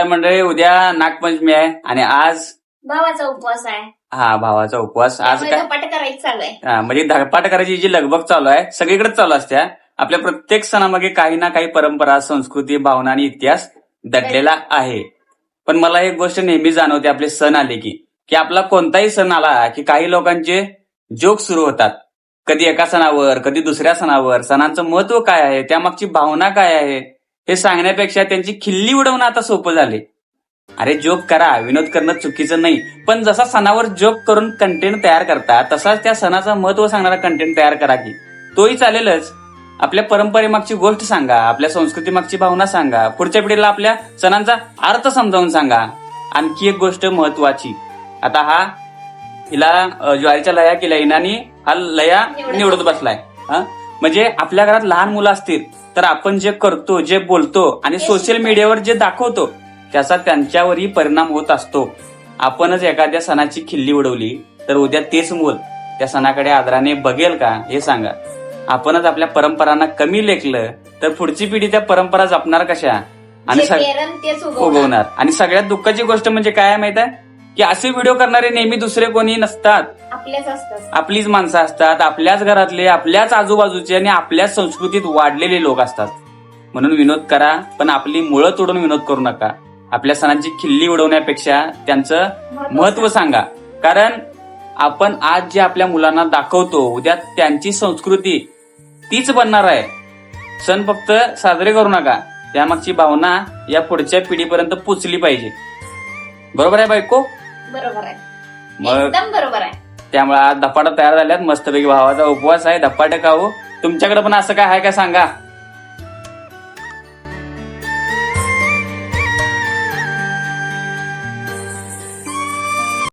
मंडळी, उद्या नागपंचमी आहे आणि आज भावाचा उपवास आहे. हा भावाचा उपवास. आज त्यामुळे धपाट करायचं चालू आहे. म्हणजे धपाट करायची जी लगबग चालू आहे सगळीकडेच चालू असते. आपल्या प्रत्येक सणामागे काही ना काही परंपरा, संस्कृती, भावना आणि इतिहास दडलेला आहे. पण मला एक गोष्ट नेहमी जाणवते आपले सण आले की आपला कोणताही सण आला की काही लोकांचे जोक सुरू होतात. कधी एका सणावर, कधी दुसऱ्या सणावर. सणांचं महत्व काय आहे, त्यामागची भावना काय आहे हे सांगण्यापेक्षा त्यांची खिल्ली उडवणं आता सोपं झाले. अरे जोक करा, विनोद करणं चुकीचं नाही, पण जसा सणावर जोक करून कंटेंट तयार करता तसाच त्या सणाचं महत्व सांगणारा कंटेंट तयार करा की तोही चालेलच. आपल्या परंपरेमागची गोष्ट सांगा, आपल्या संस्कृतीमागची भावना सांगा, पुढच्या पिढीला आपल्या सणांचा अर्थ समजावून सांगा. आणखी एक गोष्ट महत्वाची, आता हा हिला ज्वारीच्या लया केल्या आणि हा लया निवडत बसलाय. म्हणजे आपल्या घरात लहान मुलं असतील तर आपण जे करतो, जे बोलतो आणि सोशल मीडियावर जे दाखवतो त्याचा त्यांच्यावरही परिणाम होत असतो. आपणच एखाद्या सणाची खिल्ली उडवली तर उद्या तेच मूल त्या सणाकडे आदराने बघेल का हे सांगा. आपणच आपल्या परंपरांना कमी लेखलं तर पुढची पिढी त्या परंपरा जपणार कशा आणि उगवणार. आणि सगळ्यात दुःखाची गोष्ट म्हणजे काय माहित आहे की असे व्हिडिओ करणारे नेहमी दुसरे कोणी नसतात, आपलेच असतात. आपलीच माणसं असतात, आपल्याच घरातले, आपल्याच आजूबाजूचे आणि आपल्याच संस्कृतीत वाढलेले लोक असतात. म्हणून विनोद करा, पण आपली मुळं तोडून विनोद करू नका. आपल्या सणांची खिल्ली उडवण्यापेक्षा त्यांचं महत्व सांगा. कारण आपण आज जे आपल्या मुलांना दाखवतो उद्या त्यांची संस्कृती तीच बनणार आहे. सण फक्त साजरे करू नका, त्यामागची भावना या पुढच्या पिढीपर्यंत पोचली पाहिजे. बरोबर आहे बायको? बरोबर आहे, मग एकदम बरोबर आहे. त्यामुळे आज धपाटा तयार झाल्यात. मस्तपैकी भावाचा उपवास आहे, धपाटे खाऊ. तुमच्याकडे पण असं काय आहे का सांगा.